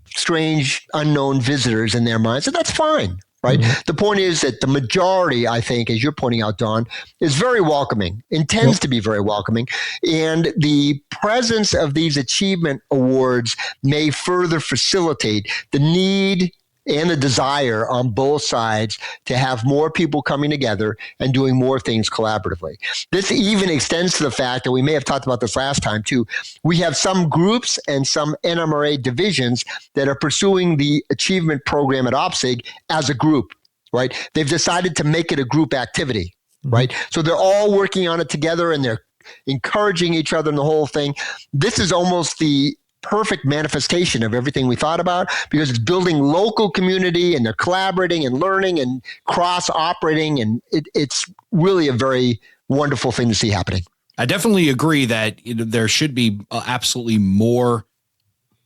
strange, unknown visitors in their minds, and that's fine. Right. Mm-hmm. The point is that the majority, I think, as you're pointing out, Don, is very welcoming, intends to be very welcoming. And the presence of these achievement awards may further facilitate the need and the desire on both sides to have more people coming together and doing more things collaboratively. This even extends to the fact that we may have talked about this last time too. We have some groups and some NMRA divisions that are pursuing the achievement program at OPSIG as a group, right? They've decided to make it a group activity, right? So they're all working on it together and they're encouraging each other in the whole thing. This is almost the perfect manifestation of everything we thought about, because it's building local community and they're collaborating and learning and cross operating. And it's really a very wonderful thing to see happening. I definitely agree that there should be absolutely more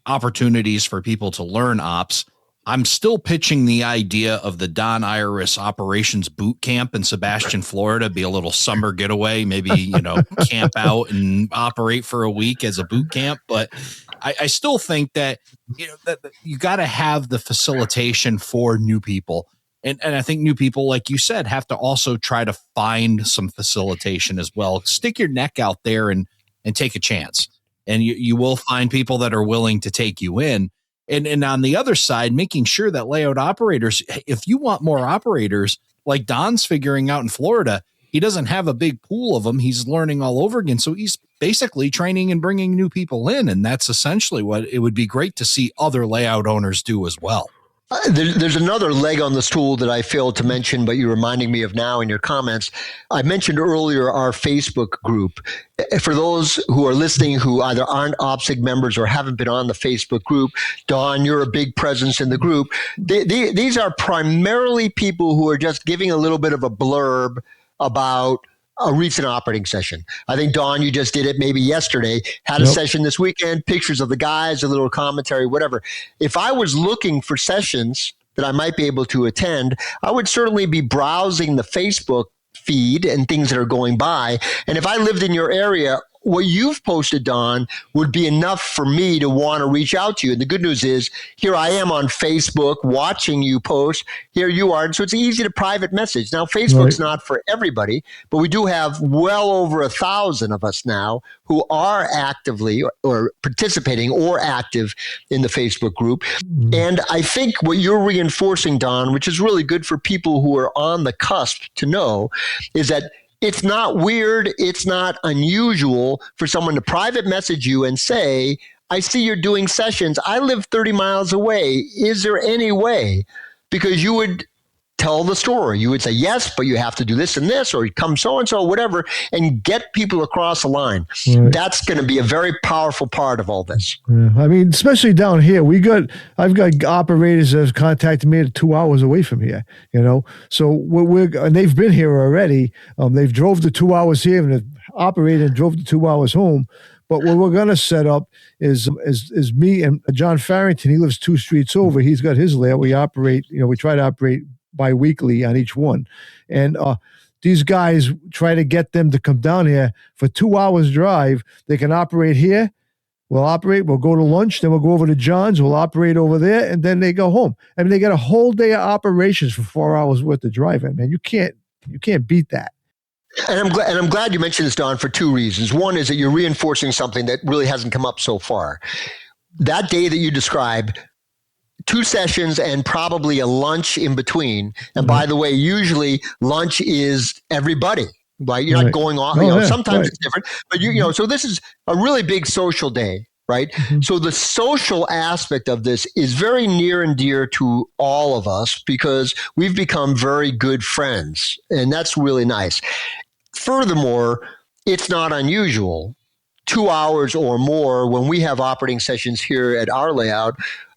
opportunities for people to learn ops. I'm still pitching the idea of the Don Irace operations boot camp in Sebastian, Florida, be a little summer getaway, maybe, camp out and operate for a week as a boot camp. But I still think that, that you got to have the facilitation for new people. And I think new people, like you said, have to also try to find some facilitation as well. Stick your neck out there and take a chance. And you will find people that are willing to take you in. And on the other side, making sure that layout operators, if you want more operators, like Don's figuring out in Florida, he doesn't have a big pool of them. He's learning all over again. So he's basically training and bringing new people in. And that's essentially what it would be great to see other layout owners do as well. There's another leg on the stool that I failed to mention, but you're reminding me of now in your comments. I mentioned earlier our Facebook group. For those who are listening who either aren't OPSIG members or haven't been on the Facebook group, Don, you're a big presence in the group. These are primarily people who are just giving a little bit of a blurb about a recent operating session. I think, Don, you just did it maybe yesterday, had a session this weekend, pictures of the guys, a little commentary, whatever. If I was looking for sessions that I might be able to attend, I would certainly be browsing the Facebook feed and things that are going by. And if I lived in your area, what you've posted, Don, would be enough for me to want to reach out to you. And the good news is, here I am on Facebook watching you post. Here you are. And so it's easy to private message. Now, Facebook's not for everybody, but we do have well over 1,000 of us now who are actively or participating or active in the Facebook group. And I think what you're reinforcing, Don, which is really good for people who are on the cusp to know, is that it's not weird. It's not unusual for someone to private message you and say, I see you're doing sessions. I live 30 miles away. Is there any way? Because you would tell the story. You would say, yes, but you have to do this and this, or come so-and-so, whatever, and get people across the line. Right. That's going to be a very powerful part of all this. Yeah. I mean, especially down here, I've got operators that have contacted me 2 hours away from here, so and they've been here already. They've drove the 2 hours here and the operator drove the 2 hours home. But what we're going to set up is me and John Farrington. He lives 2 streets over. He's got his layout. We operate, we try to operate bi-weekly on each one. And these guys try to get them to come down here for 2 hours drive. They can operate here. We'll go to lunch, then we'll go over to John's, we'll operate over there, and then they go home. I mean, they get a whole day of operations for 4 hours worth of driving, man. You can't beat that. And I'm glad you mentioned this, Don, for 2 reasons. One is that you're reinforcing something that really hasn't come up so far. That day that you described, 2 sessions and probably a lunch in between. And by the way, usually lunch is everybody, right? You're not going off. Sometimes it's different, but so this is a really big social day, right? So the social aspect of this is very near and dear to all of us because we've become very good friends, and that's really nice. Furthermore, it's not unusual. 2 hours or more when we have operating sessions here at our layout,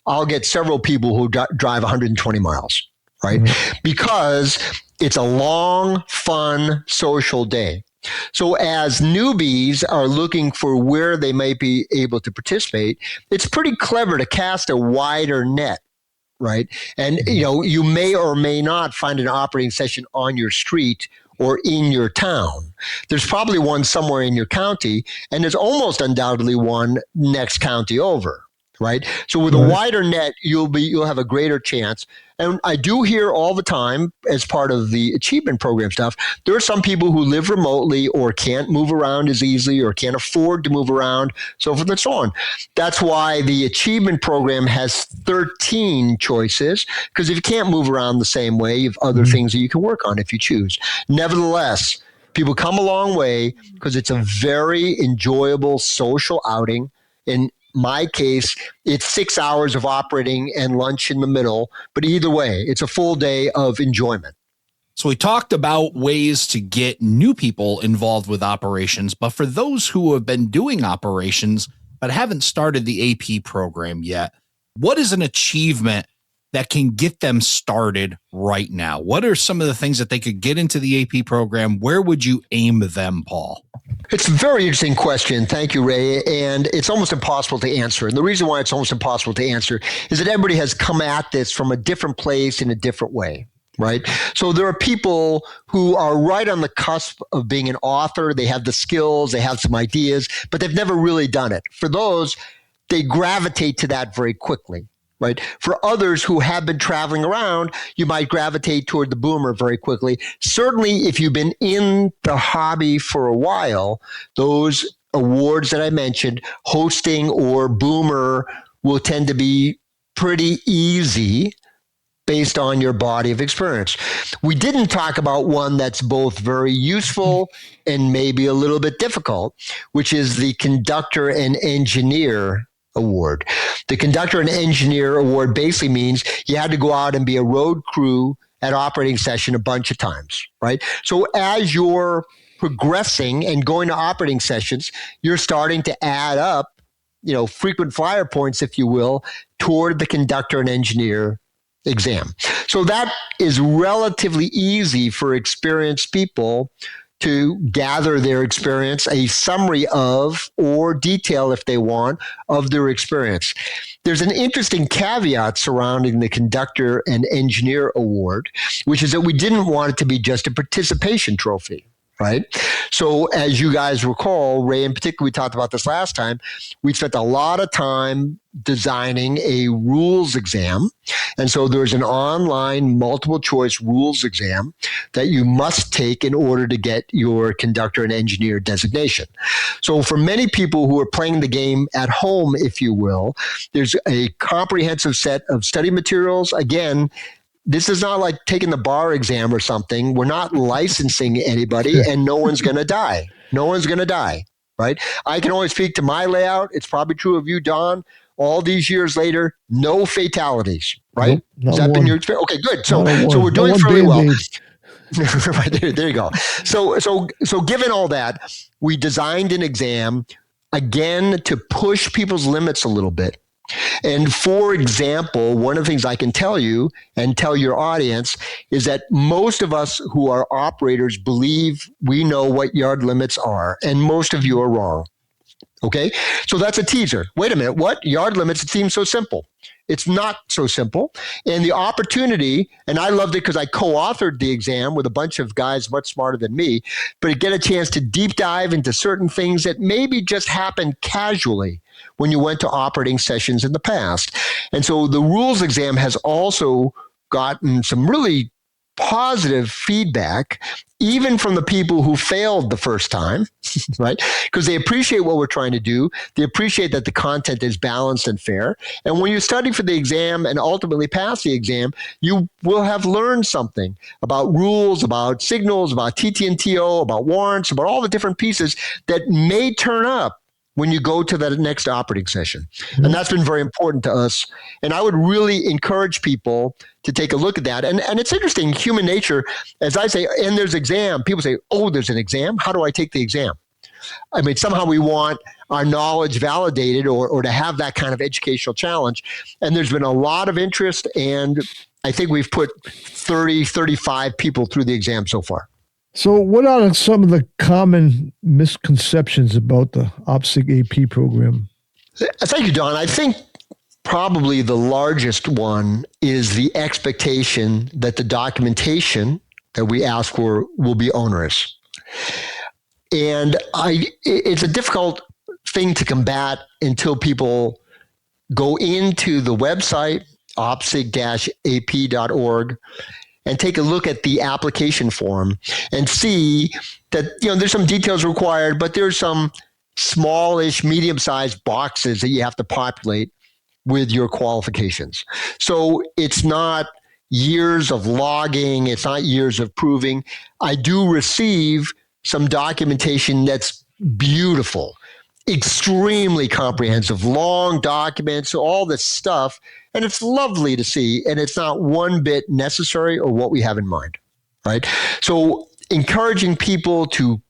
I'll get several people who drive 120 miles, right? Because it's a long, fun, social day. So as newbies are looking for where they might be able to participate, it's pretty clever to cast a wider net, right? And, you may or may not find an operating session on your street or in your town. There's probably one somewhere in your county, and there's almost undoubtedly one next county over. Right. So with a wider net, you'll have a greater chance. And I do hear all the time as part of the achievement program stuff, there are some people who live remotely or can't move around as easily or can't afford to move around, so forth and so on. That's why the achievement program has 13 choices, because if you can't move around the same way, you have other things that you can work on if you choose. Nevertheless, people come a long way because it's a very enjoyable social outing. In my case, it's 6 hours of operating and lunch in the middle. But either way, it's a full day of enjoyment. So we talked about ways to get new people involved with operations, but for those who have been doing operations but haven't started the AP program yet, what is an achievement that can get them started right now? What are some of the things that they could get into the AP program? Where would you aim them, Paul? It's a very interesting question. Thank you, Ray. And it's almost impossible to answer. And the reason why it's almost impossible to answer is that everybody has come at this from a different place in a different way, right? So there are people who are right on the cusp of being an author. They have the skills, they have some ideas, but they've never really done it. For those, they gravitate to that very quickly. Right. For others who have been traveling around, you might gravitate toward the boomer very quickly. Certainly, if you've been in the hobby for a while, those awards that I mentioned, hosting or boomer, will tend to be pretty easy based on your body of experience. We didn't talk about one that's both very useful and maybe a little bit difficult, which is the conductor and engineer award. The conductor and engineer award basically means you had to go out and be a road crew at operating session a bunch of times, right? So as you're progressing and going to operating sessions, you're starting to add up, frequent flyer points, if you will, toward the conductor and engineer exam. So that is relatively easy for experienced people to gather their experience, a summary of, or detail if they want, of their experience. There's an interesting caveat surrounding the Conductor and Engineer Award, which is that we didn't want it to be just a participation trophy. Right. So as you guys recall, Ray in particular, we talked about this last time. We spent a lot of time designing a rules exam. And so there's an online multiple choice rules exam that you must take in order to get your conductor and engineer designation. So for many people who are playing the game at home, if you will, there's a comprehensive set of study materials. Again, this is not like taking the bar exam or something. We're not licensing anybody, and no one's going to die. No one's going to die, right? I can only speak to my layout. It's probably true of you, Don. All these years later, no fatalities, right? Nope, Has that been your experience? Okay, good. So we're doing fairly well. Right, there you go. So given all that, we designed an exam, again, to push people's limits a little bit. And for example, one of the things I can tell you and tell your audience is that most of us who are operators believe we know what yard limits are, and most of you are wrong. Okay, so that's a teaser. Wait a minute, what? Yard limits, it seems so simple. It's not so simple. And the opportunity, and I loved it because I co-authored the exam with a bunch of guys much smarter than me, but to get a chance to deep dive into certain things that maybe just happened casually when you went to operating sessions in the past. And so the rules exam has also gotten some really positive feedback, even from the people who failed the first time, right? Because they appreciate what we're trying to do. They appreciate that the content is balanced and fair. And when you study for the exam and ultimately pass the exam, you will have learned something about rules, about signals, about TT&TO, about warrants, about all the different pieces that may turn up when you go to that next operating session. And that's been very important to us. And I would really encourage people to take a look at that. And it's interesting, human nature, as I say, and there's exam, people say, oh, there's an exam? How do I take the exam? I mean, somehow we want our knowledge validated or to have that kind of educational challenge. And there's been a lot of interest, and I think we've put 30, 35 people through the exam so far. So what are some of the common misconceptions about the OPSIG AP program? Thank you, Don. I think probably the largest one is the expectation that the documentation that we ask for will be onerous. And it's a difficult thing to combat until people go into the website, opsig-ap.org, and take a look at the application form and see that, there's some details required, but there's some smallish, medium-sized boxes that you have to populate with your qualifications. So it's not years of logging. It's not years of proving. I do receive some documentation that's beautiful, extremely comprehensive, long documents, all this stuff. And it's lovely to see. And it's not one bit necessary or what we have in mind, right? So encouraging people to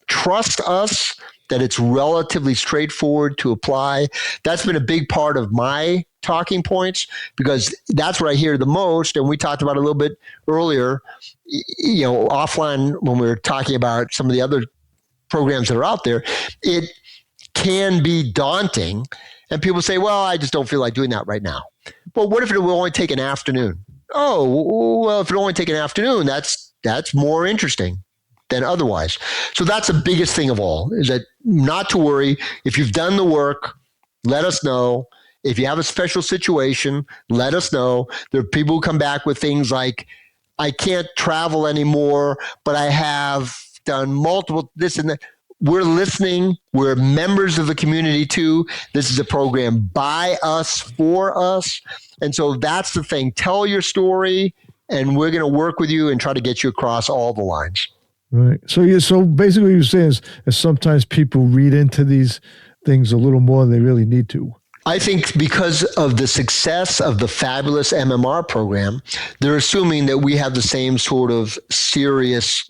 trust us, that it's relatively straightforward to apply. That's been a big part of my talking points, because that's what I hear the most. And we talked about it a little bit earlier, offline when we were talking about some of the other programs that are out there. It can be daunting. And people say, well, I just don't feel like doing that right now. Well, what if it will only take an afternoon? Oh, well, if it only take an afternoon, that's more interesting than otherwise. So that's the biggest thing of all, is that not to worry. If you've done the work, let us know. If you have a special situation, let us know. There are people who come back with things like, I can't travel anymore, but I have done multiple this and that. We're listening. We're members of the community too. This is a program by us, for us. And so that's the thing. Tell your story, and we're going to work with you and try to get you across all the lines. Right. So basically what you're saying is sometimes people read into these things a little more than they really need to. I think because of the success of the fabulous MMR program, they're assuming that we have the same sort of serious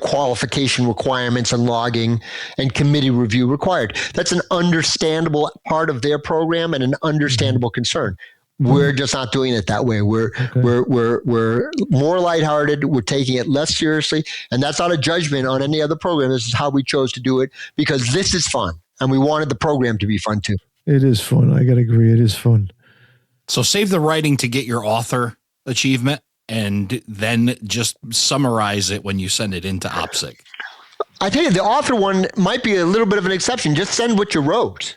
qualification requirements and logging and committee review required. That's an understandable part of their program and an understandable concern. We're just not doing it that way. We're more lighthearted. We're taking it less seriously, and that's not a judgment on any other program. This is how we chose to do it because this is fun, and we wanted the program to be fun too. It is fun. I got to agree. It is fun. So save the writing to get your author achievement, and then just summarize it when you send it into OPSIG. I tell you, the author one might be a little bit of an exception. Just send what you wrote.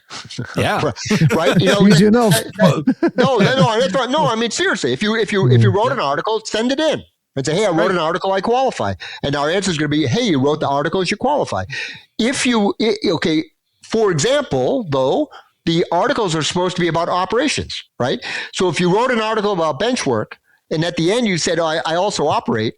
Yeah. Right. Easy enough. No, that's right. No, I mean, seriously, if you wrote an article, send it in and say, hey, I wrote an article, I qualify. And our answer is going to be, hey, you wrote the articles, you qualify. For example, though, the articles are supposed to be about operations, right? So if you wrote an article about bench work and at the end you said, I also operate,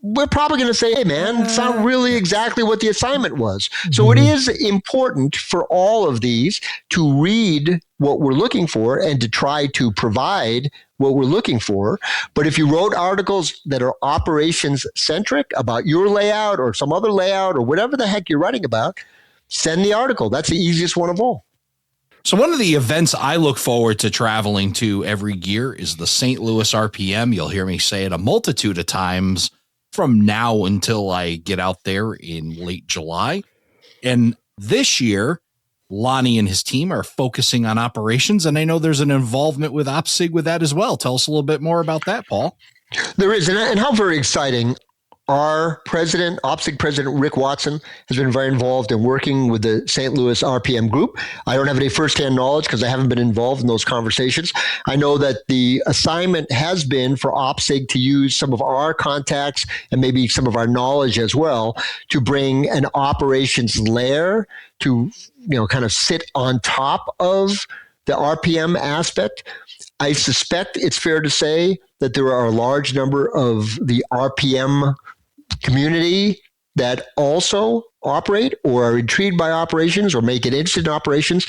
we're probably going to say, hey, man, it's not really exactly what the assignment was. So it is important for all of these to read what we're looking for and to try to provide what we're looking for. But if you wrote articles that are operations centric about your layout or some other layout or whatever the heck you're writing about, send the article. That's the easiest one of all. So one of the events I look forward to traveling to every year is the St. Louis RPM. You'll hear me say it a multitude of times from now until I get out there in late July. And this year, Lonnie and his team are focusing on operations, and I know there's an involvement with OPSIG with that as well. Tell us a little bit more about that, Paul. There is, and how very exciting. Our president, OPSIG President Rick Watson, has been very involved in working with the St. Louis RPM group. I don't have any firsthand knowledge because I haven't been involved in those conversations. I know that the assignment has been for OPSIG to use some of our contacts and maybe some of our knowledge as well to bring an operations layer to, kind of sit on top of the RPM aspect. I suspect it's fair to say that there are a large number of the RPM community that also operate or are intrigued by operations or make it instant operations.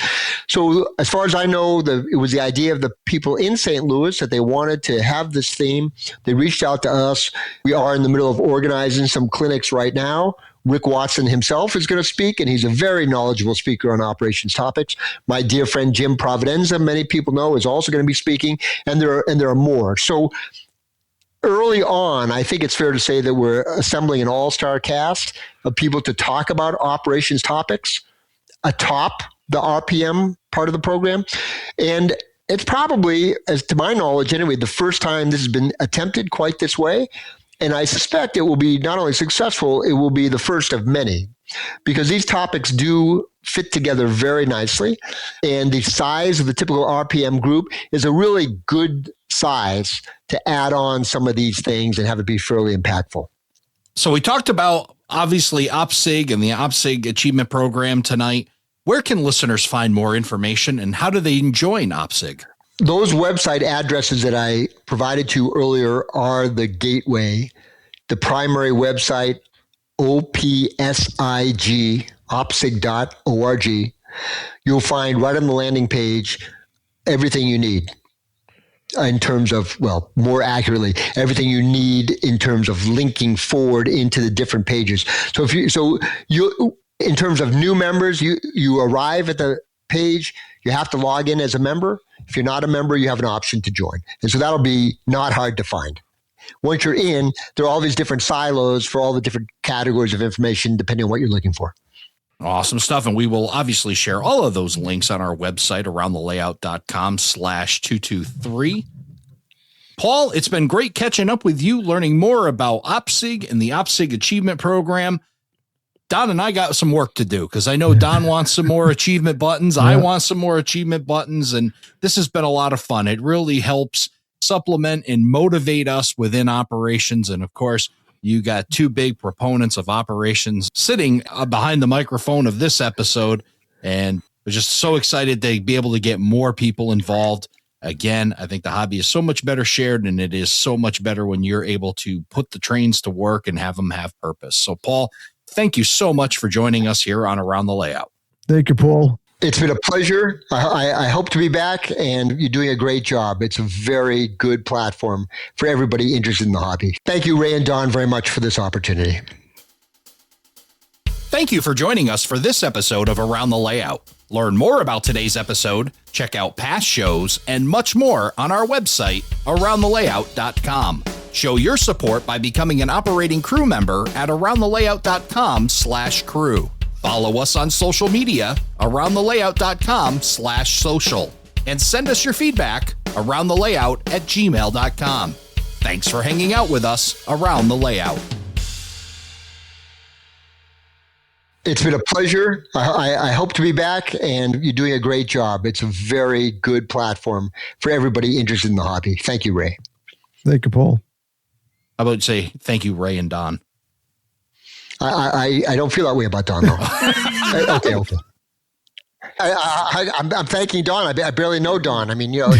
So as far as I know, it was the idea of the people in St. Louis that they wanted to have this theme. They reached out to us. We are in the middle of organizing some clinics right now. Rick Watson himself is going to speak, and he's a very knowledgeable speaker on operations topics. My dear friend Jim Providenza, many people know, is also going to be speaking, and there are more. So early on, I think it's fair to say that we're assembling an all-star cast of people to talk about operations topics atop the RPM part of the program. And it's probably, as to my knowledge anyway, the first time this has been attempted quite this way. And I suspect it will be not only successful, it will be the first of many, because these topics do fit together very nicely. And the size of the typical RPM group is a really good size to add on some of these things and have it be fairly impactful. So we talked about, obviously, OPSIG and the OPSIG Achievement Program tonight. Where can listeners find more information, and how do they join OPSIG? Those website addresses that I provided to you earlier are the gateway. The primary website, OPSIG, opsig.org. You'll find right on the landing page everything you need in terms of, well, more accurately, everything you need in terms of linking forward into the different pages. So in terms of new members, you arrive at the page, you have to log in as a member. If you're not a member, you have an option to join. And so that'll be not hard to find. Once you're in, there are all these different silos for all the different categories of information, depending on what you're looking for. Awesome stuff. And we will obviously share all of those links on our website, aroundthelayout.com/223. Paul, it's been great catching up with you, learning more about OPSIG and the OPSIG Achievement Program. Don and I got some work to do because I know Don wants some more achievement buttons. I want some more achievement buttons, and this has been a lot of fun. It really helps supplement and motivate us within operations. And of course, you got two big proponents of operations sitting behind the microphone of this episode, and we're just so excited to be able to get more people involved. Again, I think the hobby is so much better shared, and it is so much better when you're able to put the trains to work and have them have purpose. So, Paul, thank you so much for joining us here on Around the Layout. Thank you, Paul. It's been a pleasure. I hope to be back, and you're doing a great job. It's a very good platform for everybody interested in the hobby. Thank you, Ray and Don, very much for this opportunity. Thank you for joining us for this episode of Around the Layout. Learn more about today's episode, check out past shows, and much more on our website, aroundthelayout.com. Show your support by becoming an operating crew member at aroundthelayout.com/crew. Follow us on social media, aroundthelayout.com/social. And send us your feedback, aroundthelayout@gmail.com. Thanks for hanging out with us around the layout. It's been a pleasure. I hope to be back, and you're doing a great job. It's a very good platform for everybody interested in the hobby. Thank you, Ray. Thank you, Paul. I would say thank you, Ray and Don. I don't feel that way about Don, though. Okay. I'm thanking Don. I barely know Don. I mean, no.